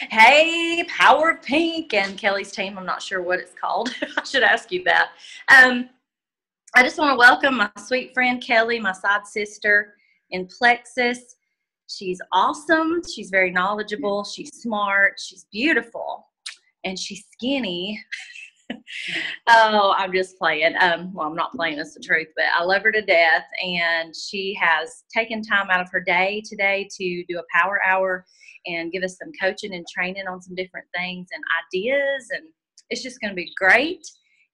Hey, Power of Pink and Kelly's team. I'm not sure what it's called. I should ask you that. Um, I just want to welcome my sweet friend Kelly, my side sister in Plexus. She's awesome. She's very knowledgeable. She's smart. She's beautiful. And she's skinny. Oh, I'm just playing. Well, I'm not playing, it's the truth, but I love her to death. And she has taken time out of her day today to do a power hour and give us some coaching and training on some different things and ideas. And it's just going to be great.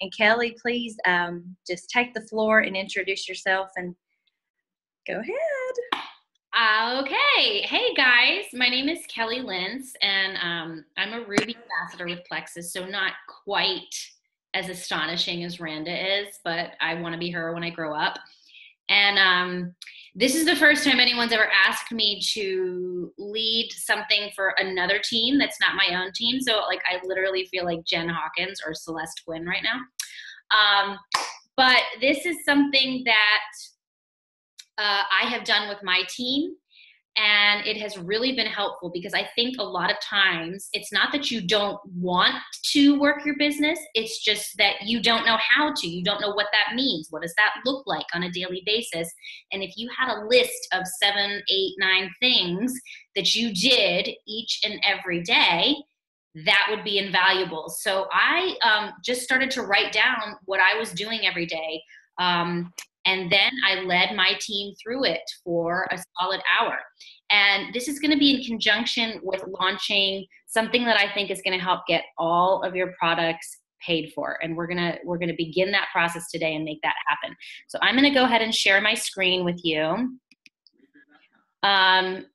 And Kelly, please just take the floor and introduce yourself and go ahead. Okay. Hey guys, my name is Kelly Lentz and I'm a Ruby ambassador with Plexus, so not quite as astonishing as Randa is, but I want to be her when I grow up. And this is the first time anyone's ever asked me to lead something for another team that's not my own team. So like I literally feel like Jen Hawkins or Celeste Quinn right now. But this is something that I have done with my team, and it has really been helpful because I think a lot of times it's not that you don't want to work your business, it's just that you don't know how to. You don't know what that means. What does that look like on a daily basis? And if you had a list of 7, 8, 9 things that you did each and every day, that would be invaluable. So I just started to write down what I was doing every day. And then I led my team through it for a solid hour. And this is going to be in conjunction with launching something that I think is going to help get all of your products paid for. And we're going to begin that process today and make that happen. So I'm going to go ahead and share my screen with you. And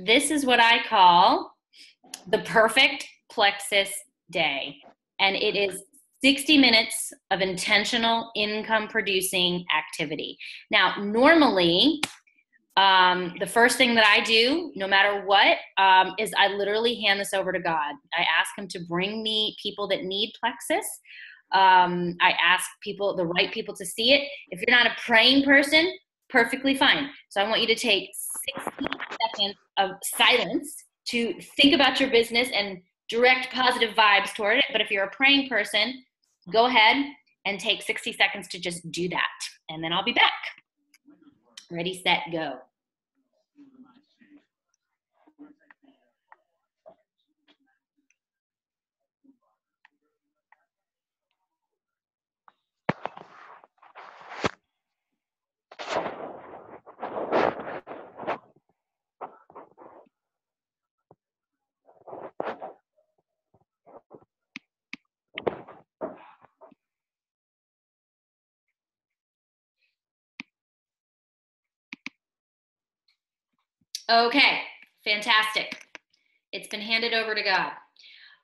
this is what I call the perfect Plexus day. And it is 60 minutes of intentional income producing activity. Now, normally, the first thing that I do, no matter what, is I literally hand this over to God. I ask him to bring me people that need Plexus. I ask people, the right people, to see it. If you're not a praying person, perfectly fine. So I want you to take 60 seconds of silence to think about your business and direct positive vibes toward it. But if you're a praying person, go ahead and take 60 seconds to just do that. And then I'll be back. Ready, set, go. Okay, fantastic. It's been handed over to God.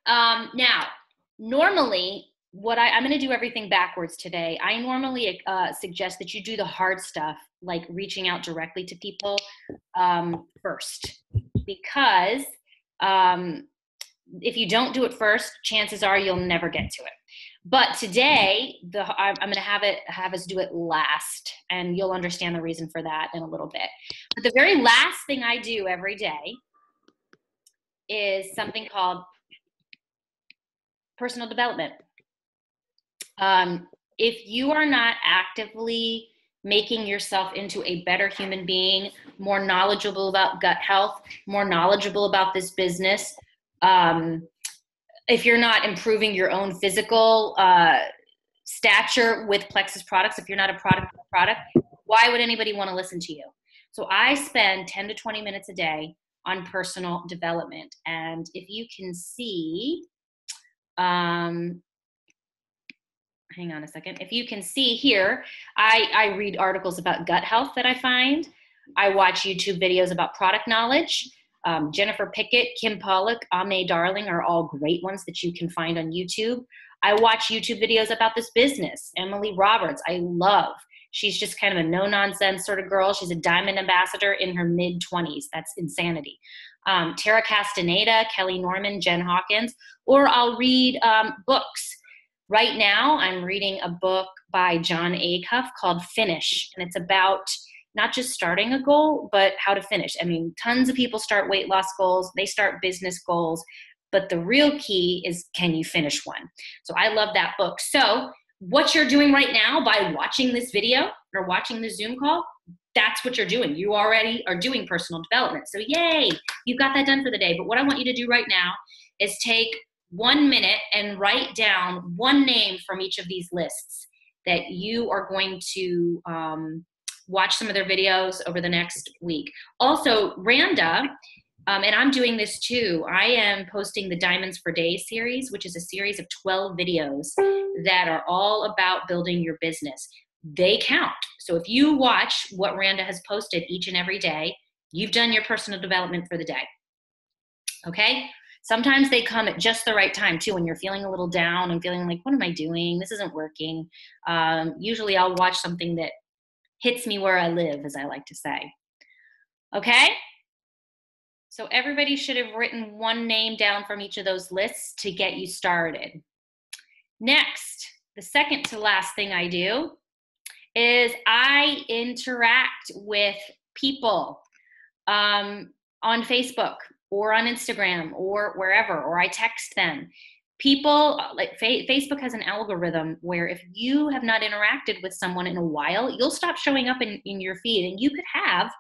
Now, normally, I'm going to do everything backwards today. I normally suggest that you do the hard stuff, like reaching out directly to people first, because if you don't do it first, chances are you'll never get to it. But today, I'm going to have us do it last, and you'll understand the reason for that in a little bit. But the very last thing I do every day is something called personal development. If you are not actively making yourself into a better human being, more knowledgeable about gut health, more knowledgeable about this business, if you're not improving your own physical stature with Plexus products, if you're not a product, why would anybody want to listen to you? So I spend 10 to 20 minutes a day on personal development. And if you can see, hang on a second. If you can see here, I read articles about gut health that I find. I watch YouTube videos about product knowledge. Jennifer Pickett, Kim Pollock, Ame Darling are all great ones that you can find on YouTube. I watch YouTube videos about this business. Emily Roberts, I love. She's just kind of a no-nonsense sort of girl. She's a diamond ambassador in her mid-20s. That's insanity. Tara Castaneda, Kelly Norman, Jen Hawkins, or I'll read books. Right now, I'm reading a book by John Acuff called Finish, and it's about not just starting a goal, but how to finish. I mean, tons of people start weight loss goals, they start business goals, but the real key is, can you finish one? So I love that book. So what you're doing right now by watching this video or watching the Zoom call, that's what you're doing. You already are doing personal development. So yay, you've got that done for the day. But what I want you to do right now is take 1 minute and write down one name from each of these lists that you are going to watch some of their videos over the next week. Also, Randa, and I'm doing this too, I am posting the Diamonds for Days series, which is a series of 12 videos that are all about building your business. They count. So if you watch what Randa has posted each and every day, you've done your personal development for the day. Okay? Sometimes they come at just the right time too, when you're feeling a little down and feeling like, what am I doing? This isn't working. Usually I'll watch something that hits me where I live, as I like to say. Okay? So everybody should have written one name down from each of those lists to get you started. Next, the second to last thing I do is I interact with people on Facebook or on Instagram or wherever, or I text them. People, like Facebook has an algorithm where if you have not interacted with someone in a while, you'll stop showing up in your feed, and you could have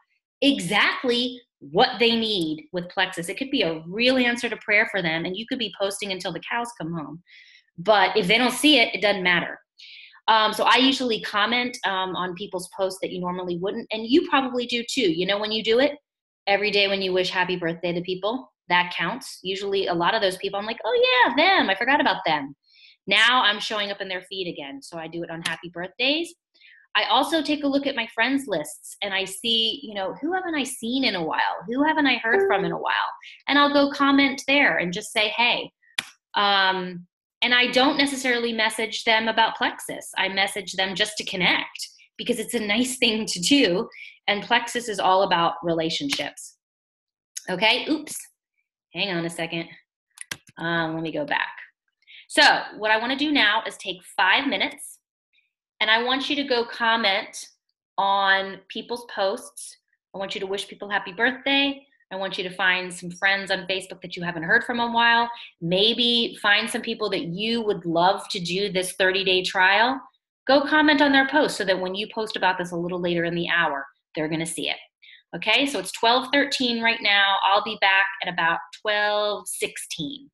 exactly what they need with Plexus. It could be a real answer to prayer for them, and you could be posting until the cows come home. But if they don't see it, it doesn't matter. So I usually comment on people's posts that you normally wouldn't, and you probably do too. You know, when you do it every day, when you wish happy birthday to people, that counts. Usually a lot of those people, I'm like, oh yeah, them, I forgot about them. Now I'm showing up in their feed again. So I do it on happy birthdays. I also take a look at my friends lists and I see, you know, who haven't I seen in a while? Who haven't I heard from in a while? And I'll go comment there and just say, hey. And I don't necessarily message them about Plexus. I message them just to connect because it's a nice thing to do. And Plexus is all about relationships. Okay, oops, hang on a second. Let me go back. So what I want to do now is take 5 minutes and I want you to go comment on people's posts. I want you to wish people happy birthday. I want you to find some friends on Facebook that you haven't heard from in a while. Maybe find some people that you would love to do this 30-day trial. Go comment on their post so that when you post about this a little later in the hour, they're going to see it. Okay, so it's 12:13 right now. I'll be back at about 12:16.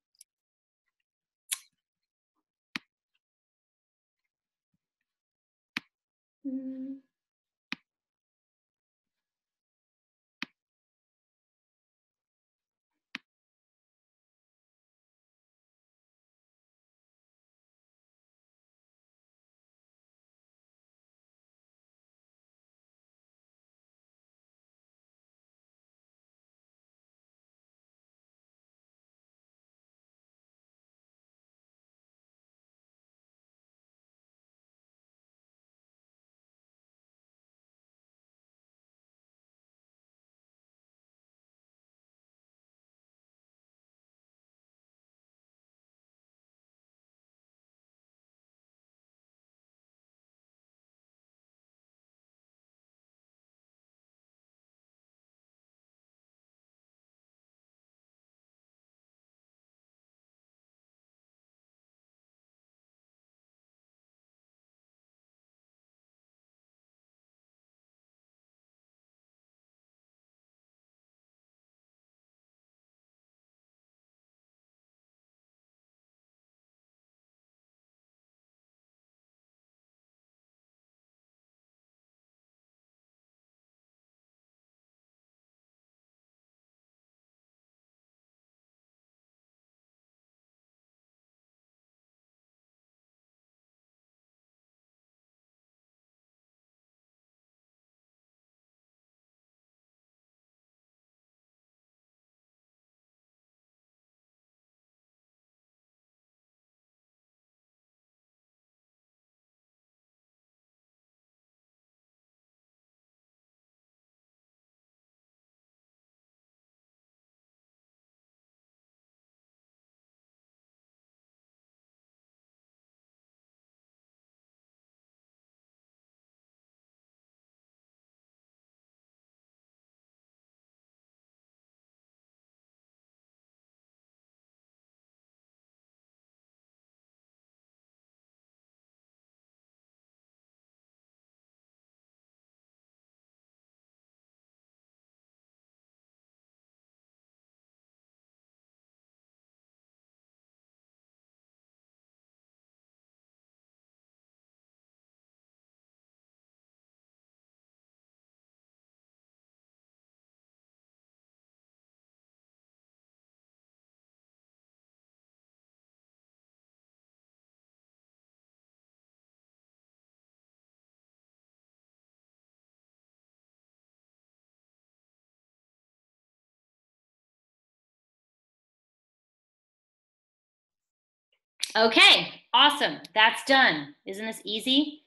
Okay, awesome. That's done. Isn't this easy?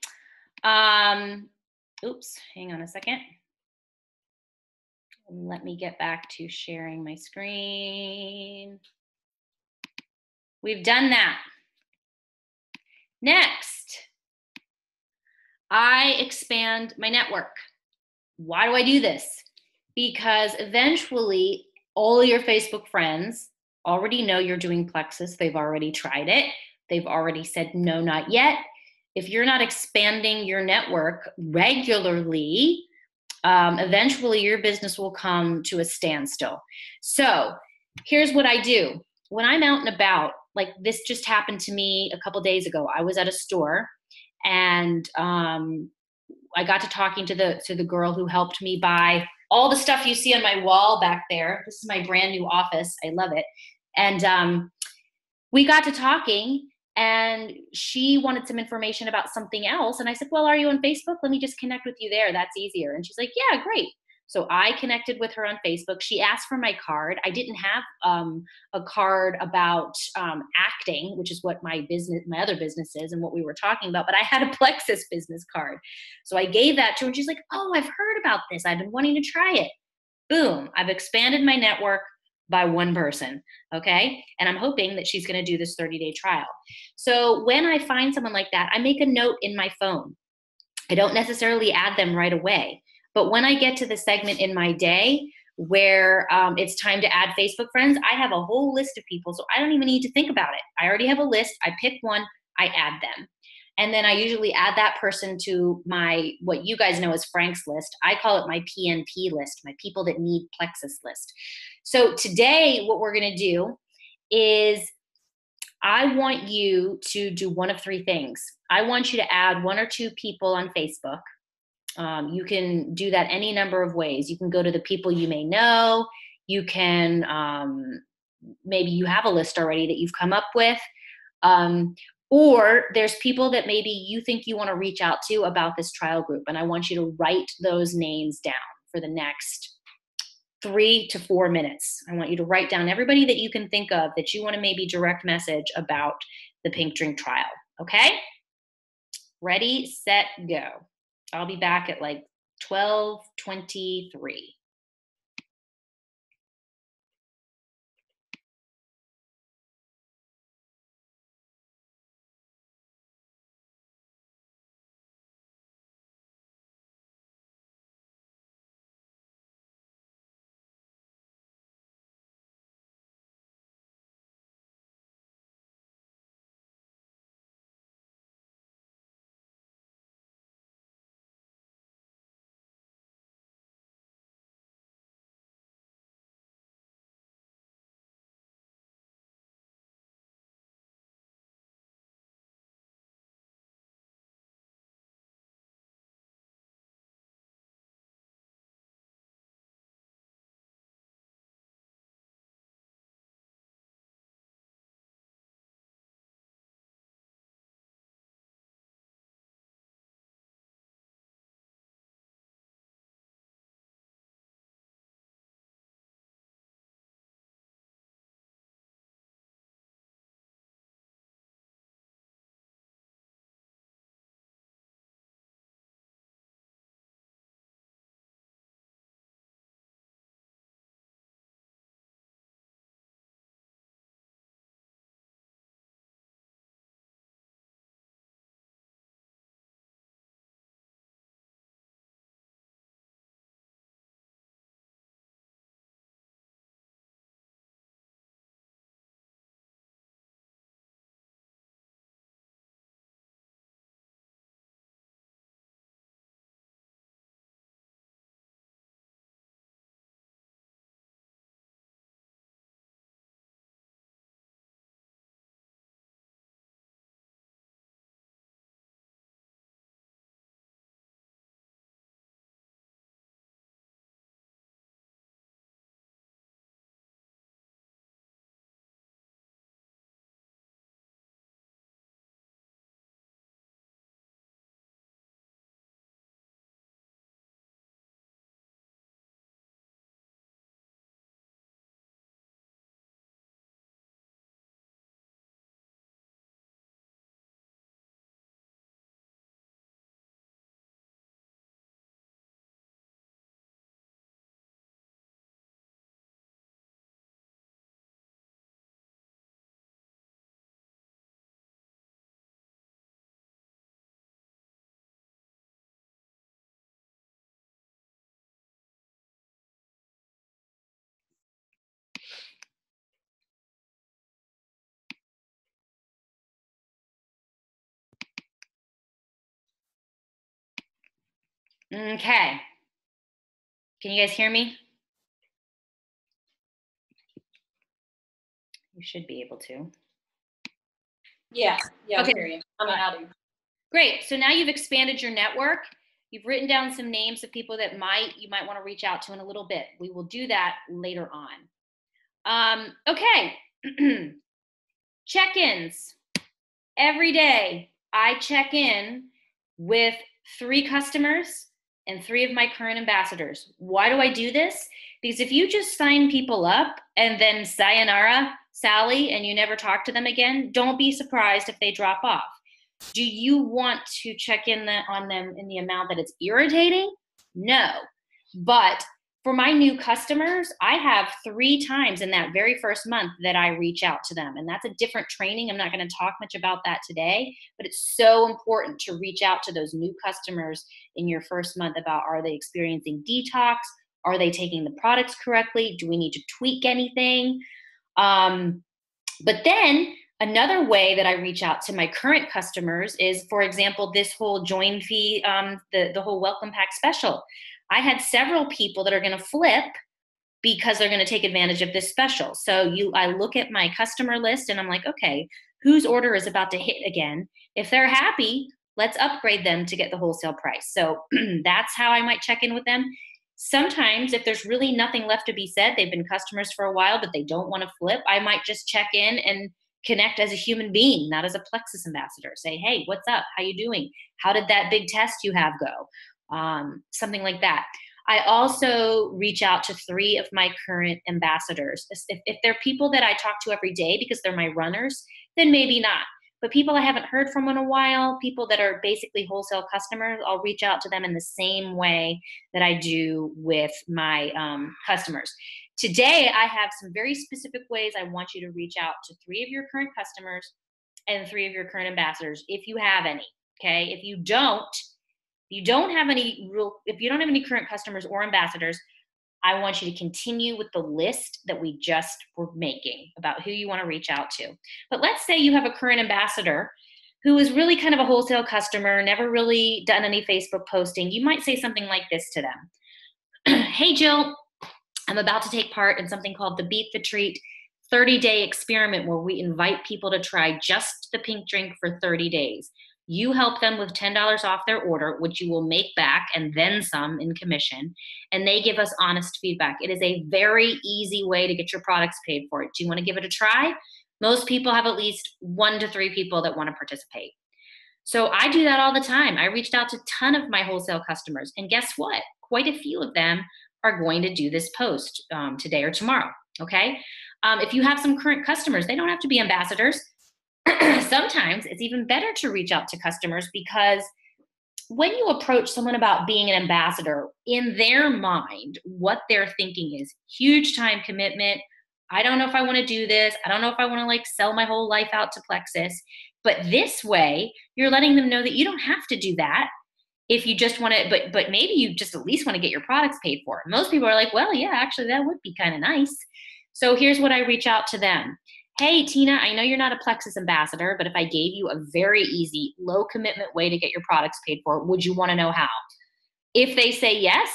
Oops, hang on a second. Let me get back to sharing my screen. We've done that. Next, I expand my network. Why do I do this? Because eventually all your Facebook friends already know you're doing Plexus. They've already tried it. They've already said, no, not yet. If you're not expanding your network regularly, eventually your business will come to a standstill. So here's what I do. When I'm out and about, like this just happened to me a couple days ago. I was at a store and I got to talking to the girl who helped me buy all the stuff you see on my wall back there. This is my brand new office. I love it. And we got to talking and she wanted some information about something else. And I said, well, are you on Facebook? Let me just connect with you there. That's easier. And she's like, yeah, great. So I connected with her on Facebook. She asked for my card. I didn't have a card about acting, which is what my other business is and what we were talking about, but I had a Plexus business card. So I gave that to her and she's like, oh, I've heard about this. I've been wanting to try it. Boom, I've expanded my network by one person, okay? And I'm hoping that she's gonna do this 30-day trial. So when I find someone like that, I make a note in my phone. I don't necessarily add them right away. But when I get to the segment in my day where it's time to add Facebook friends, I have a whole list of people, so I don't even need to think about it. I already have a list. I pick one, I add them. And then I usually add that person to my, what you guys know as Frank's list. I call it my PNP list, my people that need Plexus list. So today, what we're gonna do is I want you to do one of three things. I want you to add one or two people on Facebook. You can do that any number of ways. You can go to the people you may know. You can, maybe you have a list already that you've come up with. Or there's people that maybe you think you want to reach out to about this trial group. And I want you to write those names down for the next 3 to 4 minutes. I want you to write down everybody that you can think of that you want to maybe direct message about the Pink Drink trial. Okay? Ready, set, go. I'll be back at like 12:23. Okay. Can you guys hear me? You should be able to. Yeah, Okay. we hear you. I mean, I do. Great. So now you've expanded your network. You've written down some names of people that you might want to reach out to in a little bit. We will do that later on. Okay. Check-ins. Every day, I check in with 3 customers and 3 of my current ambassadors. Why do I do this? Because if you just sign people up and then sayonara, Sally, and you never talk to them again, don't be surprised if they drop off. Do you want to check in on them in the amount that it's irritating? No. But for my new customers, I have 3 times in that very first month that I reach out to them. And that's a different training. I'm not going to talk much about that today, but it's so important to reach out to those new customers in your first month about, are they experiencing detox? Are they taking the products correctly? Do we need to tweak anything? But then another way that I reach out to my current customers is, for example, this whole join fee, the whole welcome pack special. I had several people that are going to flip because they're going to take advantage of this special. So I look at my customer list and I'm like, okay, whose order is about to hit again? If they're happy, let's upgrade them to get the wholesale price. So that's how I might check in with them. Sometimes if there's really nothing left to be said, they've been customers for a while, but they don't want to flip, I might just check in and connect as a human being, not as a Plexus ambassador. Say, hey, what's up? How you doing? How did that big test you have go? Something like that. I also reach out to 3 of my current ambassadors. If they're people that I talk to every day because they're my runners, then maybe not. But people I haven't heard from in a while, people that are basically wholesale customers, I'll reach out to them in the same way that I do with my customers. Today, I have some very specific ways I want you to reach out to 3 of your current customers and 3 of your current ambassadors, if you have any. Okay, if you don't have any current customers or ambassadors, I want you to continue with the list that we just were making about who you want to reach out to. But let's say you have a current ambassador who is really kind of a wholesale customer, never really done any Facebook posting. You might say something like this to them. Hey, Jill, I'm about to take part in something called the Beat the Treat 30-day experiment, where we invite people to try just the pink drink for 30 days. You help them with $10 off their order, which you will make back and then some in commission, and they give us honest feedback. It is a very easy way to get your products paid for. Do you want to give it a try? Most people have at least 1 to 3 people that want to participate. So I do that all the time. I reached out to a ton of my wholesale customers, and guess what? Quite a few of them are going to do this post today or tomorrow, okay? If you have some current customers, they don't have to be ambassadors. Sometimes it's even better to reach out to customers, because when you approach someone about being an ambassador, in their mind, what they're thinking is huge time commitment. I don't know if I want to do this. I don't know if I want to like sell my whole life out to Plexus. But this way, you're letting them know that you don't have to do that if you just want to, but maybe you just at least want to get your products paid for. Most people are like, well, yeah, actually that would be kind of nice. So here's what I reach out to them. Hey, Tina, I know you're not a Plexus ambassador, but if I gave you a very easy, low commitment way to get your products paid for, would you want to know how? If they say yes,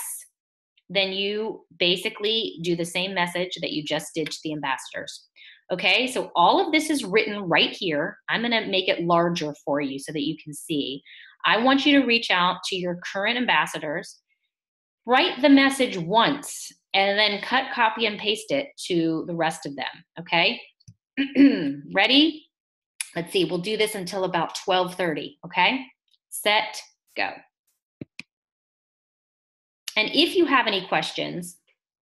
then you basically do the same message that you just did to the ambassadors. Okay, so all of this is written right here. I'm going to make it larger for you so that you can see. I want you to reach out to your current ambassadors, write the message once, and then cut, copy, and paste it to the rest of them. Okay, ready? Let's see, we'll do this until about 12:30. Okay, set, go. And if you have any questions,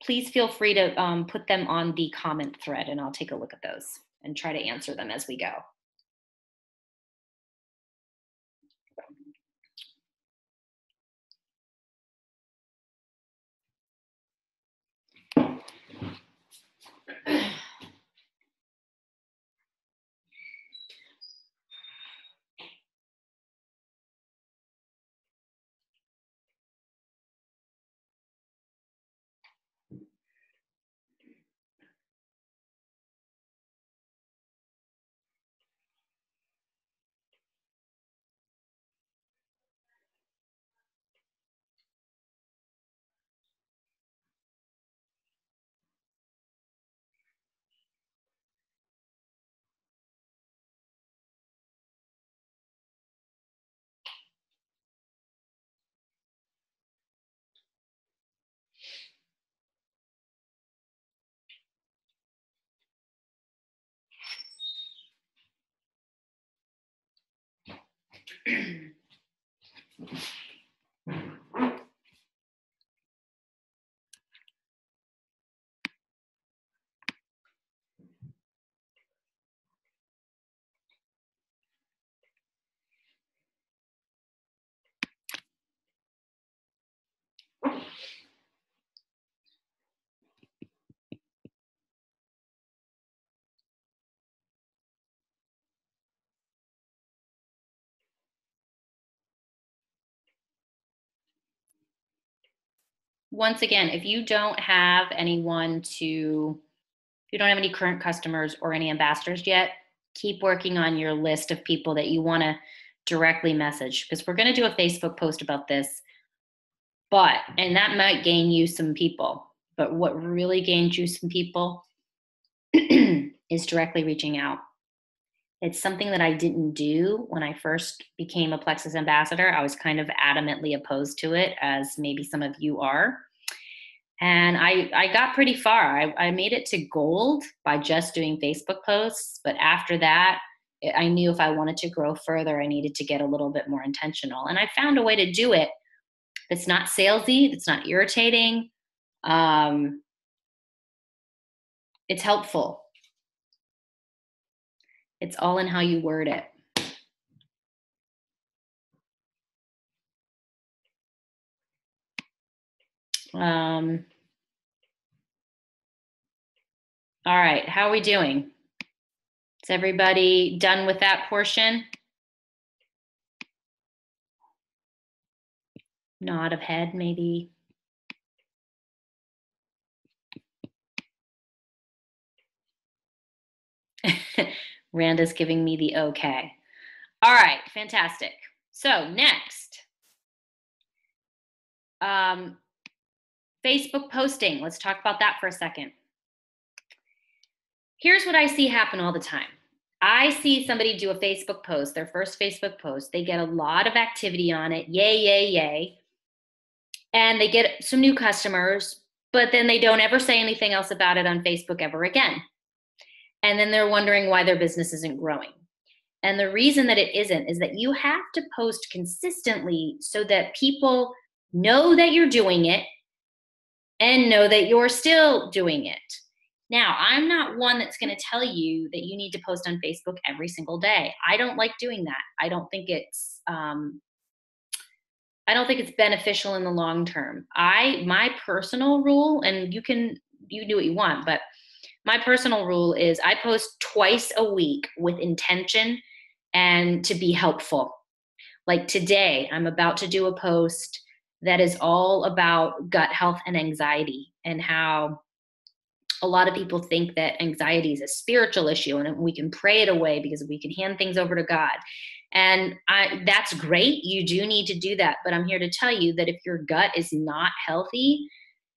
please feel free to put them on the comment thread, and I'll take a look at those and try to answer them as we go. Once again, if you don't have anyone to, if you don't have any current customers or any ambassadors yet, keep working on your list of people that you want to directly message, because we're going to do a Facebook post about this. And that might gain you some people. But what really gains you some people is directly reaching out. It's something that I didn't do when I first became a Plexus ambassador. I was kind of adamantly opposed to it, as maybe some of you are. And I got pretty far. I made it to gold by just doing Facebook posts. But after that, I knew if I wanted to grow further, I needed to get a little bit more intentional. And I found a way to do it that's not salesy, that's not irritating. It's helpful. It's all in how you word it. All right, how are we doing? Is everybody done with that portion? Nod of head, maybe. Randa's giving me the okay. All right, fantastic. So next, Facebook posting. Let's talk about that for a second. Here's what I see happen all the time. I see somebody do a Facebook post, their first Facebook post. They get a lot of activity on it. Yay, yay, yay. And they get some new customers, but then they don't ever say anything else about it on Facebook ever again. And then they're wondering why their business isn't growing. And the reason that it isn't is that you have to post consistently so that people know that you're doing it and know that you're still doing it. Now, I'm not one that's going to tell you that you need to post on Facebook every single day. I don't like doing that. I don't think it's beneficial in the long term. My personal rule, and you do what you want, but my personal rule is I post twice a week with intention and to be helpful. Like today, I'm about to do a post that is all about gut health and anxiety, and how a lot of people think that anxiety is a spiritual issue and we can pray it away because we can hand things over to God. And that's great. You do need to do that. But I'm here to tell you that if your gut is not healthy,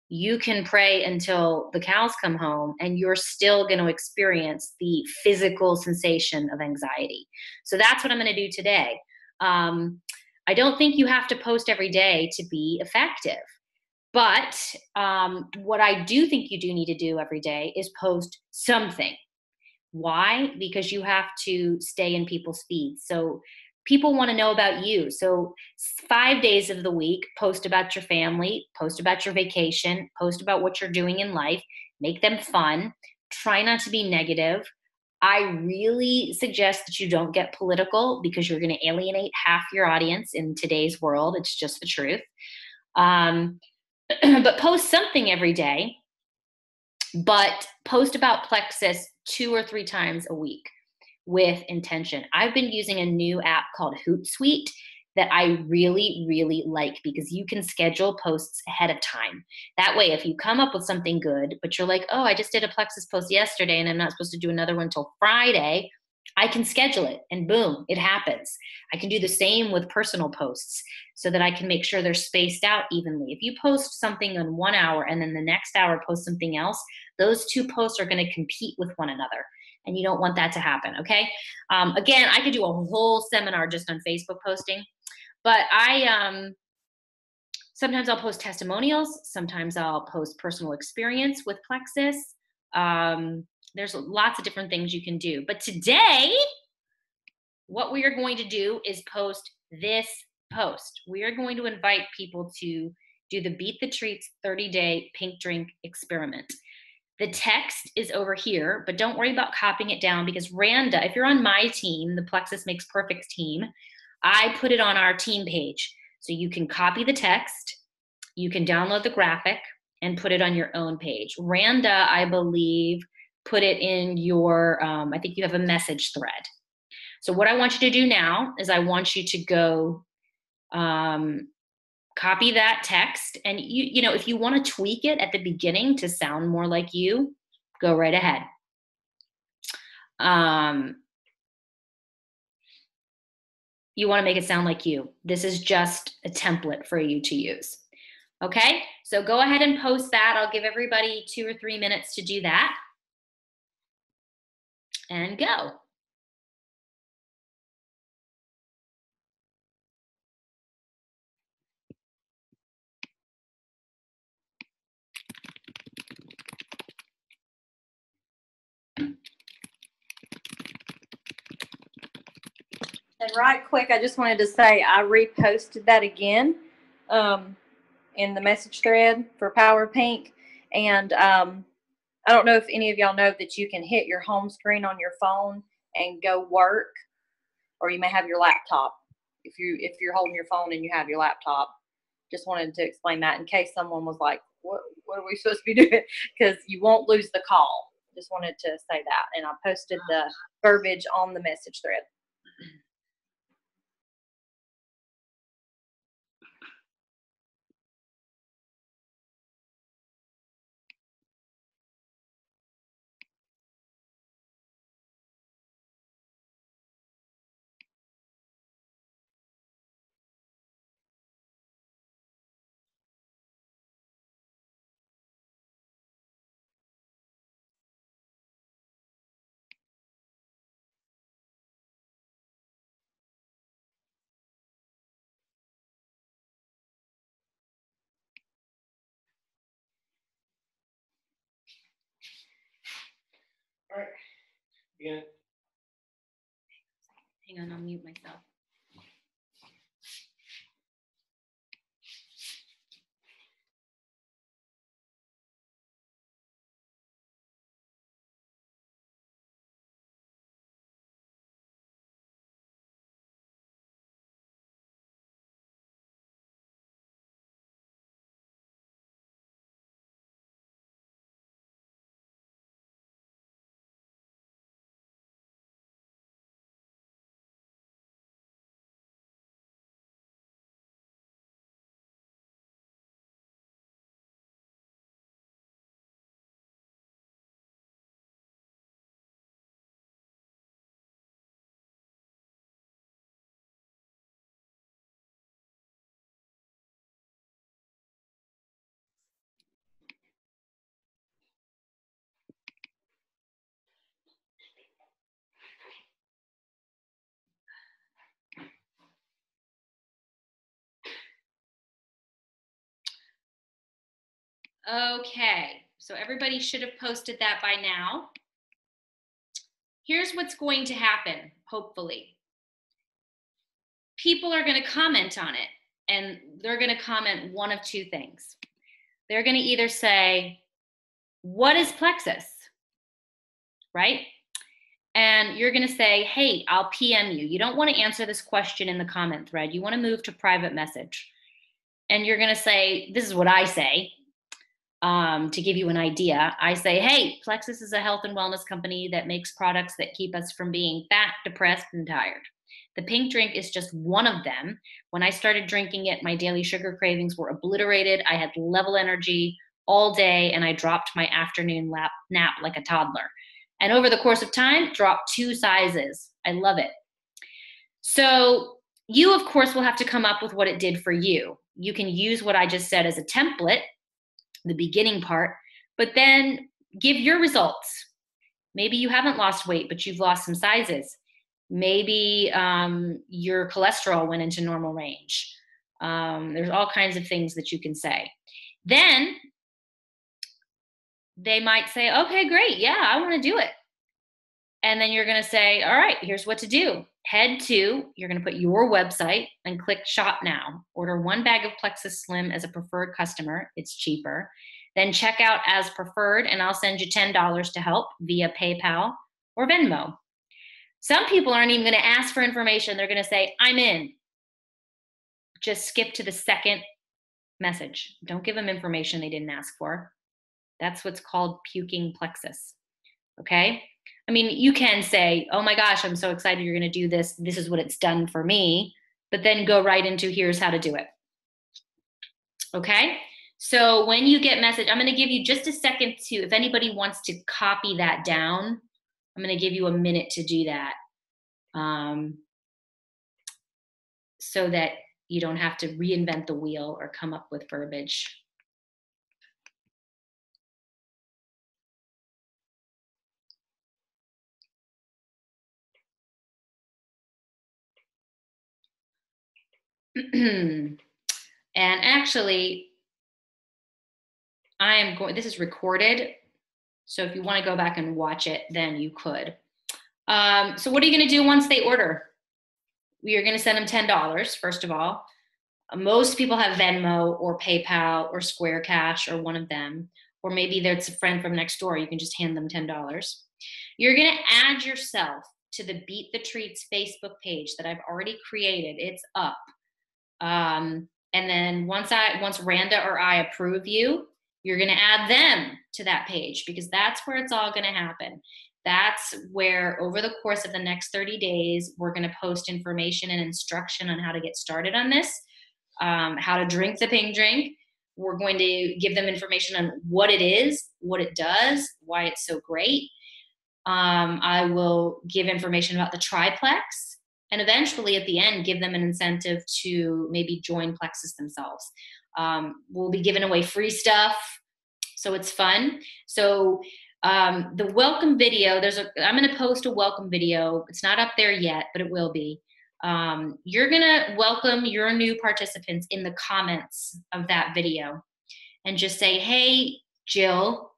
you can pray until the cows come home and you're still going to experience the physical sensation of anxiety. So that's what I'm going to do today. I don't think you have to post every day to be effective. But what I do think you do need to do every day is post something. Why? Because you have to stay in people's feeds. So people want to know about you. So 5 days of the week, post about your family, post about your vacation, post about what you're doing in life, make them fun. Try not to be negative. I really suggest that you don't get political because you're going to alienate half your audience in today's world. It's just the truth. But post something every day, but post about Plexus 2 or 3 times a week with intention. I've been using a new app called Hootsuite that I really, really like because you can schedule posts ahead of time. That way, if you come up with something good, but you're like, oh, I just did a Plexus post yesterday and I'm not supposed to do another one until Friday, I can schedule it and boom, it happens. I can do the same with personal posts so that I can make sure they're spaced out evenly. If you post something in 1 hour and then the next hour post something else, those 2 posts are going to compete with one another. And you don't want that to happen, okay? Again, I could do a whole seminar just on Facebook posting, but sometimes I'll post testimonials. Sometimes I'll post personal experience with Plexus. There's lots of different things you can do. But today, what we are going to do is post this post, we are going to invite people to do the Beat the Treats 30-day pink drink experiment. The text is over here, but don't worry about copying it down, because Randa, if you're on my team, the Plexus Makes Perfect team, I put it on our team page. So you can copy the text, you can download the graphic, and put it on your own page. Randa, I believe, put it in your, I think you have a message thread. So what I want you to do now is I want you to go copy that text, and you know, if you want to tweak it at the beginning to sound more like you, go right ahead. You want to make it sound like you. This is just a template for you to use. Okay, so go ahead and post that. I'll give everybody 2 or 3 minutes to do that. And go. And right quick, I just wanted to say I reposted that again in the message thread for Power Pink. And I don't know if any of y'all know that you can hit your home screen on your phone and go work, or you may have your laptop if you're holding your phone and you have your laptop. Just wanted to explain that in case someone was like, what are we supposed to be doing? Because you won't lose the call. Just wanted to say that. And I posted the verbiage on the message thread. All right. Yeah. Hang on, I'll mute myself. Okay, so everybody should have posted that by now. Here's what's going to happen, hopefully. People are going to comment on it, and they're going to comment one of two things. They're going to either say, what is Plexus? Right? And you're going to say, hey, I'll PM you. You don't want to answer this question in the comment thread. You want to move to private message. And you're going to say, this is what I say. To give you an idea, I say, hey, Plexus is a health and wellness company that makes products that keep us from being fat, depressed, and tired. The pink drink is just one of them. When I started drinking it, my daily sugar cravings were obliterated. I had level energy all day, and I dropped my afternoon nap like a toddler. And over the course of time, dropped 2 sizes. I love it. So you, of course, will have to come up with what it did for you. You can use what I just said as a template, the beginning part, but then give your results. Maybe you haven't lost weight, but you've lost some sizes. Maybe your cholesterol went into normal range. There's all kinds of things that you can say. Then they might say, okay, great. Yeah, I want to do it. And then you're going to say, all right, here's what to do. You're going to put your website and click shop now. Order 1 bag of Plexus Slim as a preferred customer. It's cheaper. Then check out as preferred, and I'll send you $10 to help via PayPal or Venmo. Some people aren't even going to ask for information. They're going to say, I'm in. Just skip to the second message. Don't give them information they didn't ask for. That's what's called puking Plexus. Okay? I mean, you can say, oh my gosh, I'm so excited you're going to do this. This is what it's done for me. But then go right into here's how to do it. Okay? So when you get message, I'm going to give you just a second to, if anybody wants to copy that down, I'm going to give you a minute to do that. So that you don't have to reinvent the wheel or come up with verbiage. And actually, this is recorded. So if you want to go back and watch it, then you could. So what are you going to do once they order? You're going to send them $10, first of all. Most people have Venmo or PayPal or Square Cash or one of them. Or maybe there's a friend from next door. You can just hand them $10. You're going to add yourself to the Beat the Treats Facebook page that I've already created. It's up. And then once Randa or I approve you, you're going to add them to that page, because that's where it's all going to happen. That's where over the course of the next 30 days, we're going to post information and instruction on how to get started on this, how to drink the pink drink. We're going to give them information on what it is, what it does, why it's so great. I will give information about the triplex. And eventually at the end, give them an incentive to maybe join Plexus themselves. We'll be giving away free stuff, so it's fun. So the welcome video, I'm gonna post a welcome video. It's not up there yet, but it will be. You're gonna welcome your new participants in the comments of that video and just say, hey, Jill,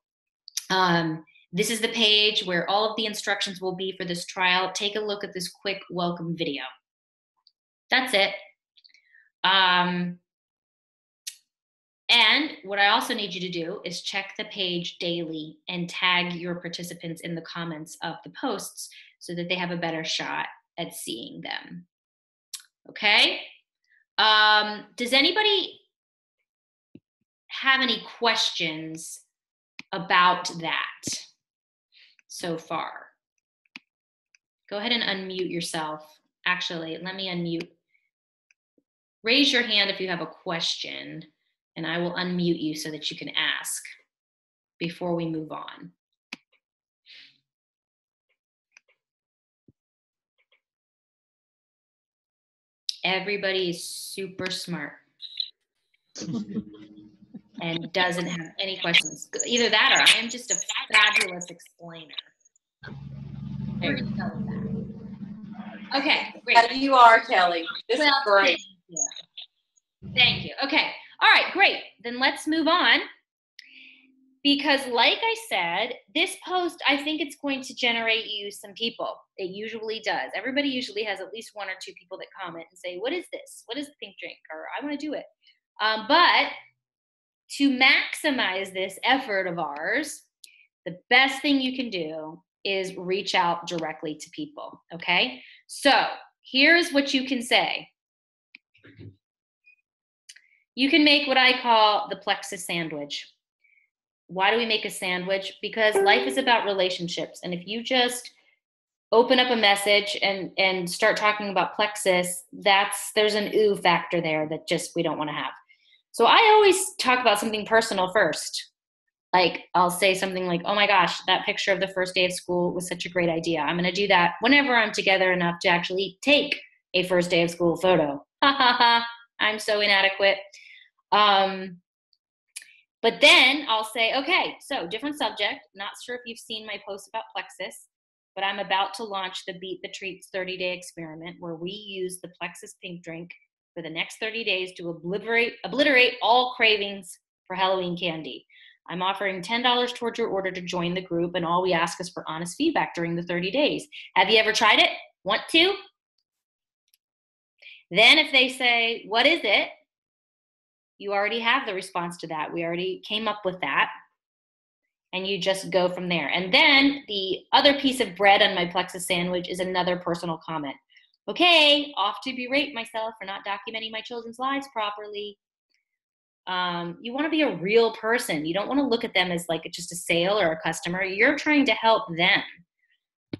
this is the page where all of the instructions will be for this trial. Take a look at this quick welcome video. That's it. And what I also need you to do is check the page daily and tag your participants in the comments of the posts so that they have a better shot at seeing them. Okay? Does anybody have any questions about that so far? Go ahead and unmute yourself. Actually, let me unmute. Raise your hand if you have a question, and I will unmute you so that you can ask before we move on. Everybody is super smart and doesn't have any questions. Either that or I am just a fabulous explainer. There you go with that. Okay, great. You are, Kelly. This is great. Thank you. Okay. All right, great. Then let's move on. Because like I said, this post, I think it's going to generate you some people. It usually does. Everybody usually has at least 1 or 2 people that comment and say, what is this? What is the pink drink? Or I want to do it. But to maximize this effort of ours, the best thing you can do is reach out directly to people, okay? So here's what you can say. You can make what I call the Plexus sandwich. Why do we make a sandwich? Because life is about relationships. And if you just open up a message and start talking about Plexus, there's an ooh factor there that just we don't want to have. So I always talk about something personal first. Like I'll say something like, oh my gosh, that picture of the first day of school was such a great idea. I'm going to do that whenever I'm together enough to actually take a first day of school photo. Ha ha ha, I'm so inadequate. But then I'll say, okay, so different subject. Not sure if you've seen my post about Plexus, but I'm about to launch the Beat the Treats 30-day experiment where we use the Plexus pink drink for the next 30 days to obliterate all cravings for Halloween candy. I'm offering $10 towards your order to join the group, and all we ask is for honest feedback during the 30 days. Have you ever tried it? Want to? Then if they say, what is it? You already have the response to that. We already came up with that. And you just go from there. And then the other piece of bread on my Plexus sandwich is another personal comment. Okay, off to berate myself for not documenting my children's lives properly. You want to be a real person. You don't want to look at them as like just a sale or a customer. You're trying to help them.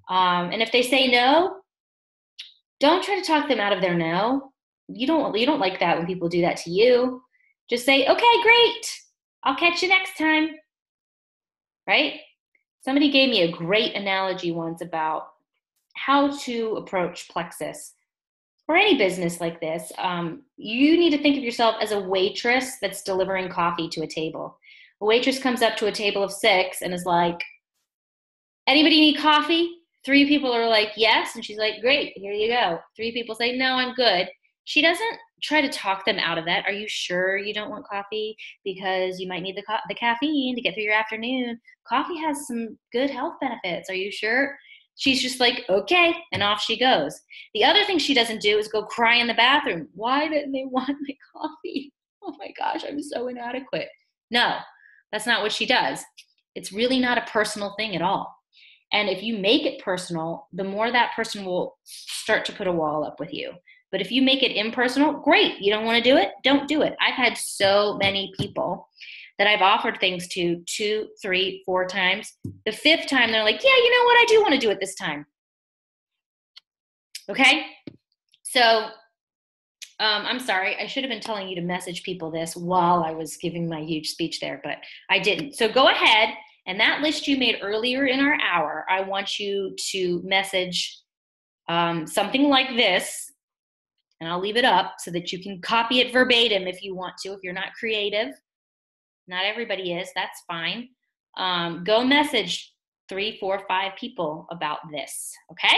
And if they say no, don't try to talk them out of their no. You don't like that when people do that to you. Just say, okay, great. I'll catch you next time. Right? Somebody gave me a great analogy once about how to approach Plexus or any business like this. You need to think of yourself as a waitress that's delivering coffee to a table. A waitress comes up to a table of 6 and is like, anybody need coffee? 3 people are like, yes. And she's like, great, here you go. 3 people say, no, I'm good. She doesn't try to talk them out of that. Are you sure you don't want coffee? Because you might need the caffeine to get through your afternoon. Coffee has some good health benefits. Are you sure? She's just like, okay, and off she goes. The other thing she doesn't do is go cry in the bathroom. Why didn't they want my coffee? Oh my gosh, I'm so inadequate. No, that's not what she does. It's really not a personal thing at all. And if you make it personal, the more that person will start to put a wall up with you. But if you make it impersonal, great. You don't want to do it? Don't do it. I've had so many people that I've offered things to 2, 3, 4 times. The 5th time, they're like, yeah, you know what? I do want to do it this time. Okay? So I'm sorry. I should have been telling you to message people this while I was giving my huge speech there, but I didn't. So go ahead. And that list you made earlier in our hour, I want you to message something like this. And I'll leave it up so that you can copy it verbatim if you want to, if you're not creative. Not everybody is, that's fine. Go message 3, 4, 5 people about this, okay?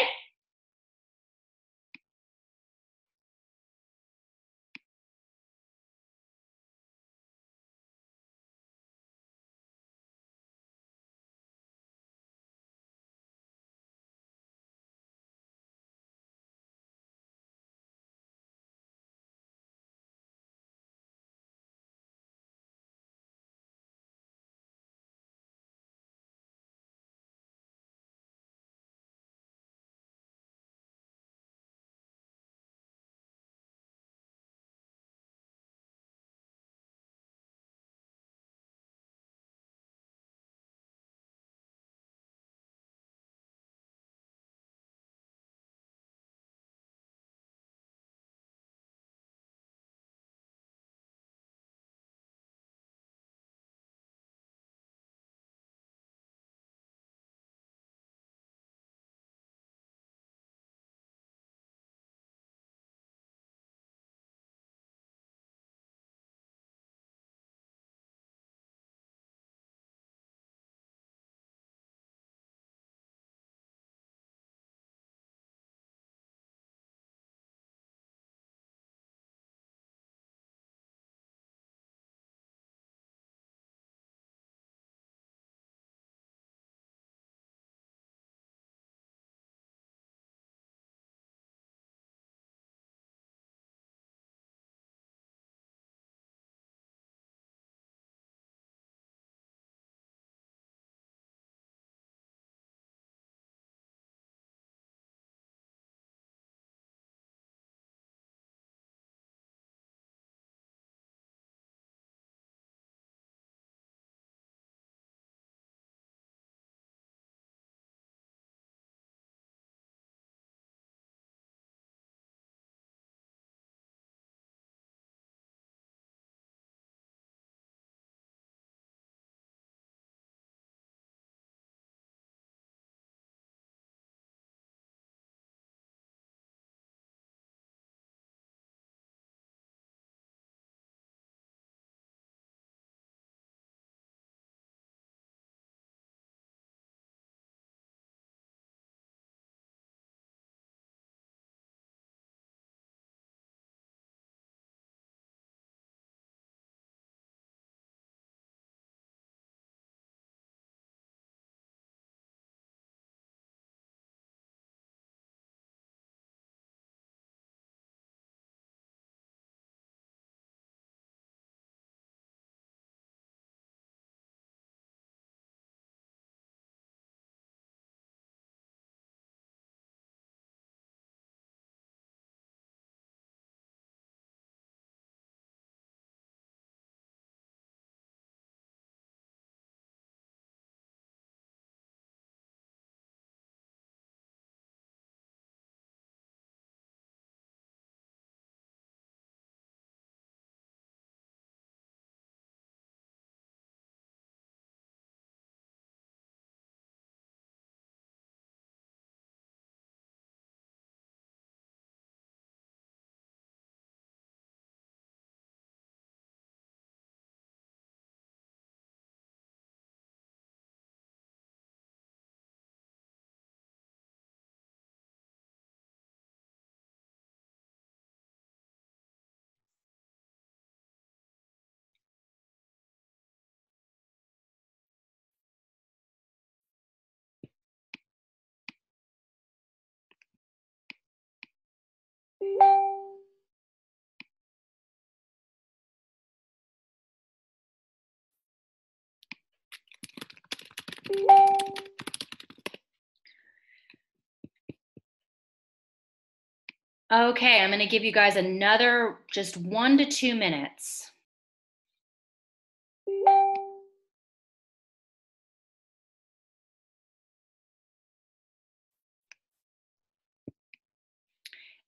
Okay, I'm going to give you guys another just 1 to 2 minutes.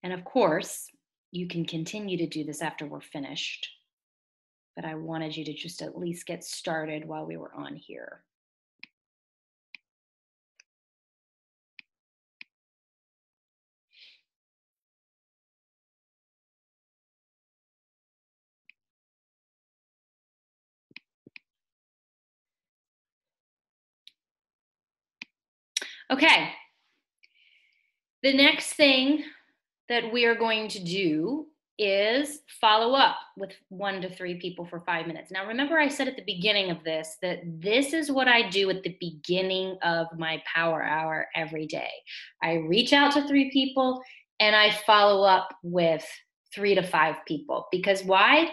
And of course, you can continue to do this after we're finished, but I wanted you to just at least get started while we were on here. Okay. The next thing that we are going to do is follow up with 1 to 3 people for 5 minutes. Now, remember I said at the beginning of this that this is what I do at the beginning of my power hour every day. I reach out to 3 people and I follow up with 3 to 5 people. Because why?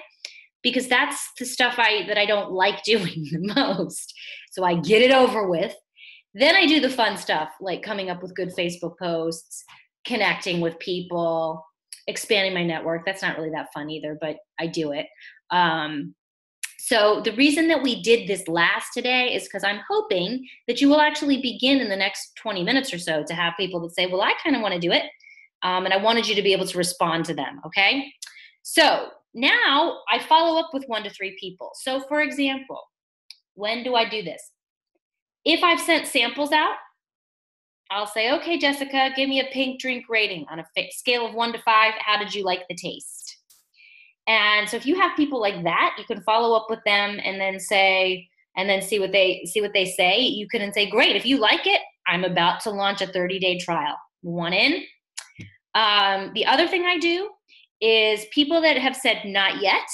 Because that's the stuff that I don't like doing the most. So I get it over with. Then I do the fun stuff like coming up with good Facebook posts, connecting with people, expanding my network. That's not really that fun either, but I do it. So the reason that we did this last today is because I'm hoping that you will actually begin in the next 20 minutes or so to have people that say, well, I kind of want to do it. And I wanted you to be able to respond to them, okay? So now I follow up with 1 to 3 people. So for example, when do I do this? If I've sent samples out, I'll say, okay, Jessica, give me a pink drink rating on a scale of 1 to 5. How did you like the taste? And so if you have people like that, you can follow up with them and then say, and then see what they say. You can say, great, if you like it, I'm about to launch a 30-day trial. 1 in. The other thing I do is people that have said not yet,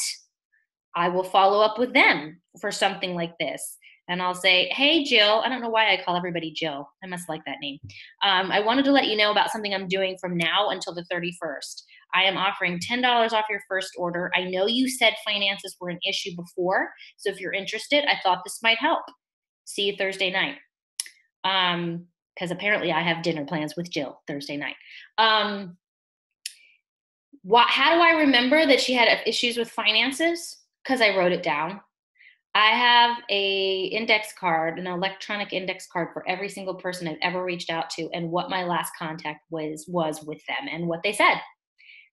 I will follow up with them for something like this. And I'll say, hey, Jill, I don't know why I call everybody Jill. I must like that name. I wanted to let you know about something I'm doing from now until the 31st. I am offering $10 off your first order. I know you said finances were an issue before. So if you're interested, I thought this might help. See you Thursday night. Because apparently I have dinner plans with Jill Thursday night. How do I remember that she had issues with finances? Because I wrote it down. I have an electronic index card for every single person I've ever reached out to and what my last contact was with them and what they said.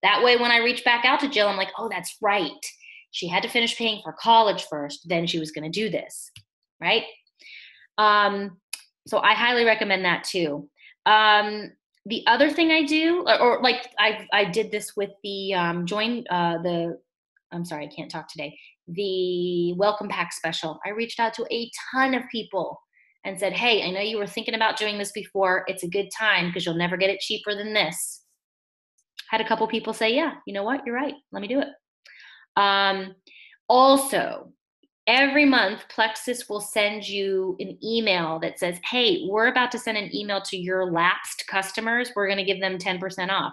That way, when I reach back out to Jill, I'm like, oh, that's right. She had to finish paying for college first, then she was going to do this, right? So I highly recommend that too. The other thing I do, or like I did this with the I'm sorry, I can't talk today. The welcome pack special. I reached out to a ton of people and said, hey, I know you were thinking about doing this before. It's a good time because you'll never get it cheaper than this. Had a couple people say, yeah, you know what? You're right. Let me do it. Also, every month, Plexus will send you an email that says, hey, we're about to send an email to your lapsed customers. We're going to give them 10% off.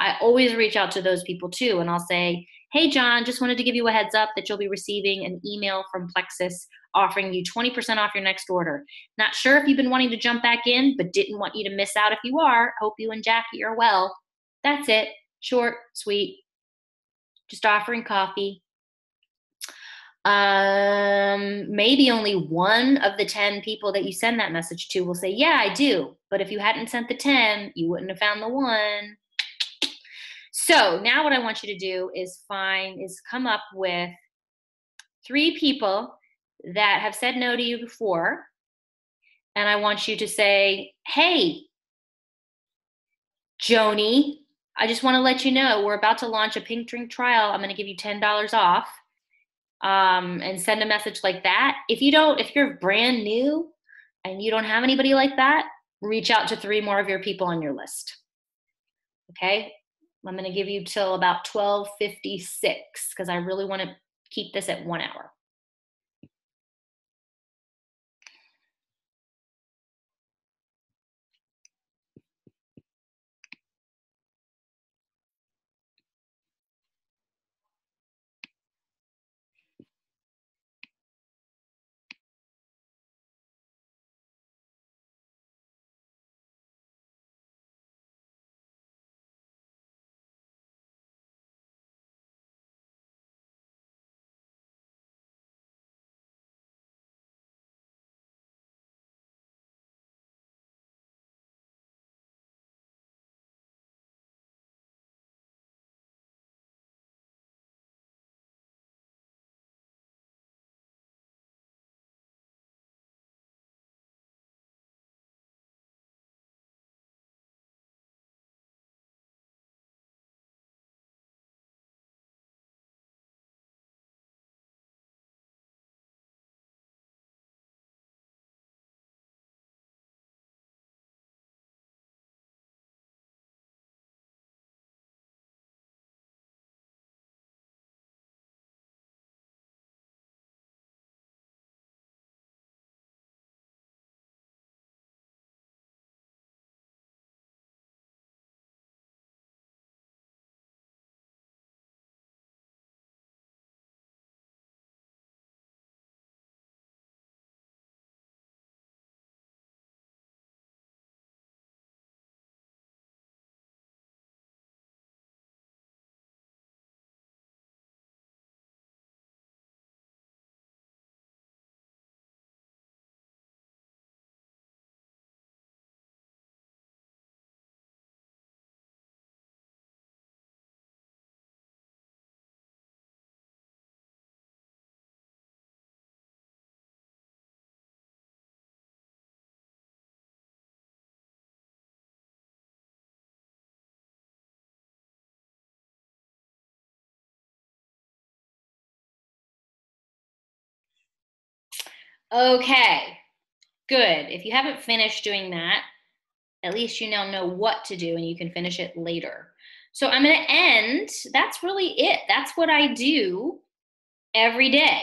I always reach out to those people too. And I'll say, hey, John, just wanted to give you a heads up that you'll be receiving an email from Plexus offering you 20% off your next order. Not sure if you've been wanting to jump back in, but didn't want you to miss out if you are. Hope you and Jackie are well. That's it. Short, sweet, just offering coffee. Maybe only 1 of the 10 people that you send that message to will say, yeah, I do. But if you hadn't sent the 10, you wouldn't have found the 1. So now what I want you to do is come up with 3 people that have said no to you before. And I want you to say, hey, Joni, I just want to let you know we're about to launch a pink drink trial. I'm going to give you $10 off. And send a message like that. If you're brand new and you don't have anybody like that, reach out to 3 more of your people on your list. Okay? I'm going to give you till about 12:56 because I really want to keep this at 1 hour. Okay, good. If you haven't finished doing that, at least you now know what to do and you can finish it later. So I'm going to end. That's really it. That's what I do every day.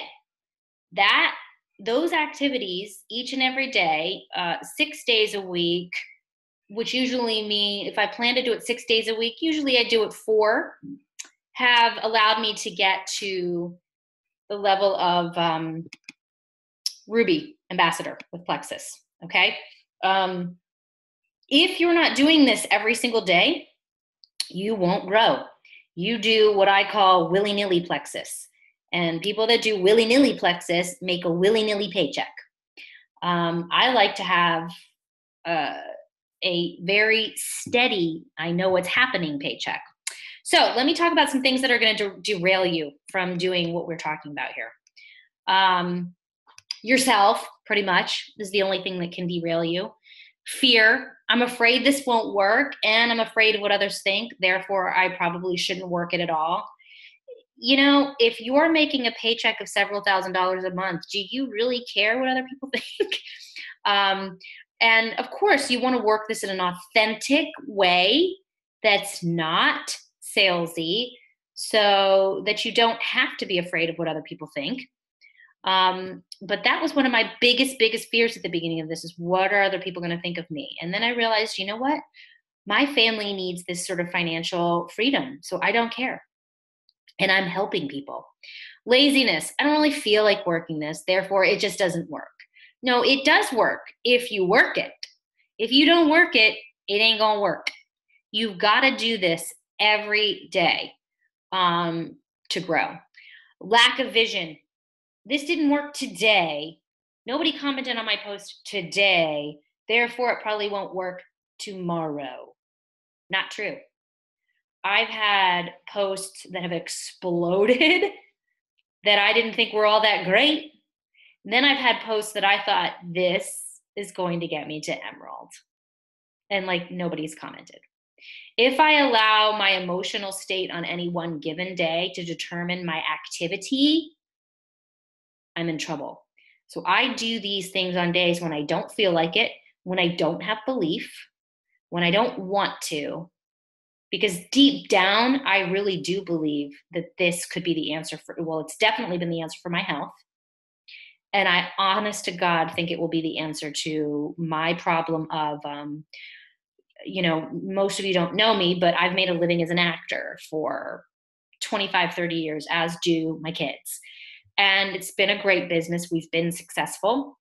Those activities each and every day, 6 days a week, which usually mean if I plan to do it 6 days a week, usually I do it 4, have allowed me to get to the level of Ruby ambassador with Plexus. Okay. If you're not doing this every single day, you won't grow. You do what I call willy-nilly Plexus. And people that do willy-nilly Plexus make a willy-nilly paycheck. I like to have a very steady, I know what's happening paycheck. So let me talk about some things that are going to derail you from doing what we're talking about here. Yourself, pretty much, is the only thing that can derail you. Fear. I'm afraid this won't work, and I'm afraid of what others think. Therefore, I probably shouldn't work it at all. You know, if you're making a paycheck of several $1,000s a month, do you really care what other people think? And of course, you want to work this in an authentic way that's not salesy, so that you don't have to be afraid of what other people think. But that was one of my biggest fears at the beginning of this, is what are other people going to think of me? And then I realized, you know what? My family needs this sort of financial freedom, so I don't care. And I'm helping people. Laziness. I don't really feel like working this, therefore it just doesn't work. No, it does work if you work it. If you don't work it, it ain't gonna work. You've got to do this every day to grow. Lack of vision. This didn't work today. Nobody commented on my post today, therefore it probably won't work tomorrow. Not true. I've had posts that have exploded that I didn't think were all that great. And then I've had posts that I thought, this is going to get me to Emerald. And like nobody's commented. If I allow my emotional state on any one given day to determine my activity, I'm in trouble. So I do these things on days when I don't feel like it, when I don't have belief, when I don't want to, because deep down, I really do believe that this could be the answer for, well, it's definitely been the answer for my health. And I, honest to God, think it will be the answer to my problem of, you know, most of you don't know me, but I've made a living as an actor for 25, 30 years, as do my kids. And it's been a great business. We've been successful,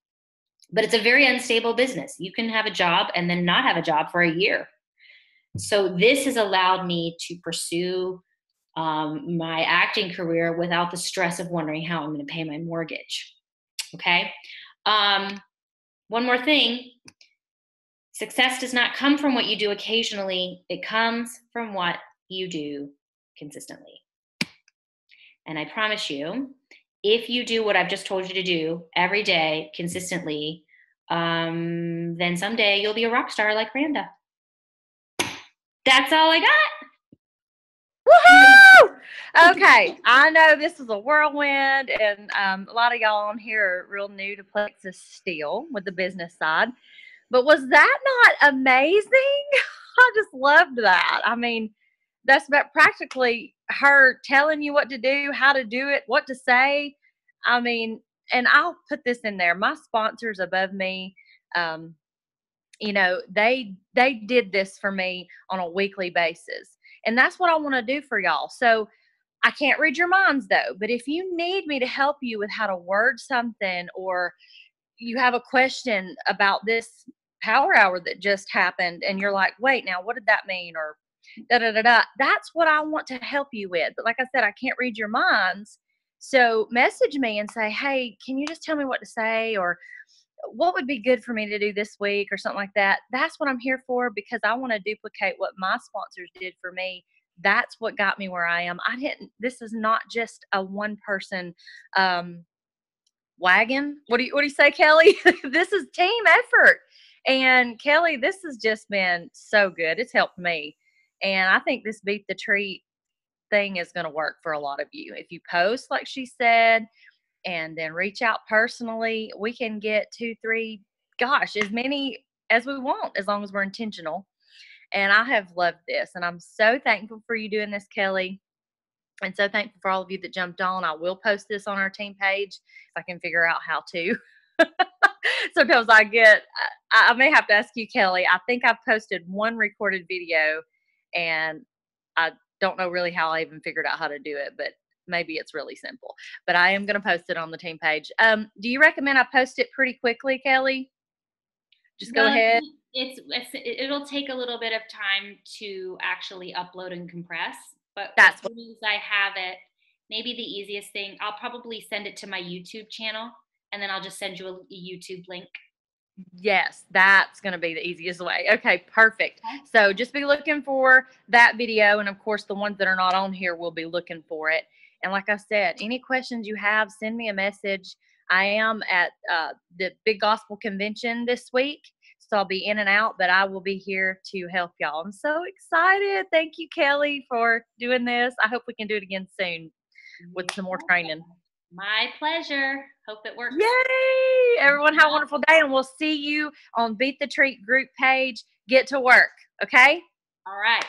but it's a very unstable business. You can have a job and then not have a job for a year. So this has allowed me to pursue my acting career without the stress of wondering how I'm going to pay my mortgage. Okay. One more thing. Success does not come from what you do occasionally. It comes from what you do consistently. And I promise you, if you do what I've just told you to do every day consistently, then someday you'll be a rock star like Randa. That's all I got. Woohoo! Okay, I know this is a whirlwind, and a lot of y'all on here are real new to Plexus still with the business side. But was that not amazing? I just loved that. I mean, that's about practically her telling you what to do, how to do it, what to say. I mean, and I'll put this in there. My sponsors above me, you know, they did this for me on a weekly basis. And that's what I want to do for y'all. So I can't read your minds though, but if you need me to help you with how to word something, or you have a question about this power hour that just happened and you're like, wait, now what did that mean? Or da da da da. That's what I want to help you with. But like I said, I can't read your minds. So message me and say, hey, can you just tell me what to say? Or what would be good for me to do this week, or something like that. That's what I'm here for, because I want to duplicate what my sponsors did for me. That's what got me where I am. This is not just a one person wagon. What do you say, Kelly? This is team effort. And Kelly, this has just been so good. It's helped me. And I think this beat the treat thing is going to work for a lot of you. If you post, like she said, and then reach out personally. We can get 2, 3, gosh, as many as we want, as long as we're intentional. And I have loved this, and I'm so thankful for you doing this, Kelly. And so thankful for all of you that jumped on. I will post this on our team page if I can figure out how to. Sometimes I may have to ask you, Kelly. I think I've posted one recorded video, and I don't know really how I even figured out how to do it, but maybe it's really simple. But I am going to post it on the team page. Do you recommend I post it pretty quickly, Kelly? Just go ahead. It'll take a little bit of time to actually upload and compress, but That's as soon as I have it, maybe the easiest thing, I'll probably send it to my YouTube channel, and then I'll just send you a YouTube link. Yes, that's going to be the easiest way. Okay, perfect. So just be looking for that video. And of course, the ones that are not on here will be looking for it. And like I said, any questions you have, send me a message. I am at the Big Gospel Convention this week, so I'll be in and out, but I will be here to help y'all. I'm so excited. Thank you, Kelly, for doing this. I hope we can do it again soon with some more training. My pleasure. Hope it works. Yay! Everyone have a wonderful day, and we'll see you on Beat the Treat group page. Get to work, okay? All right.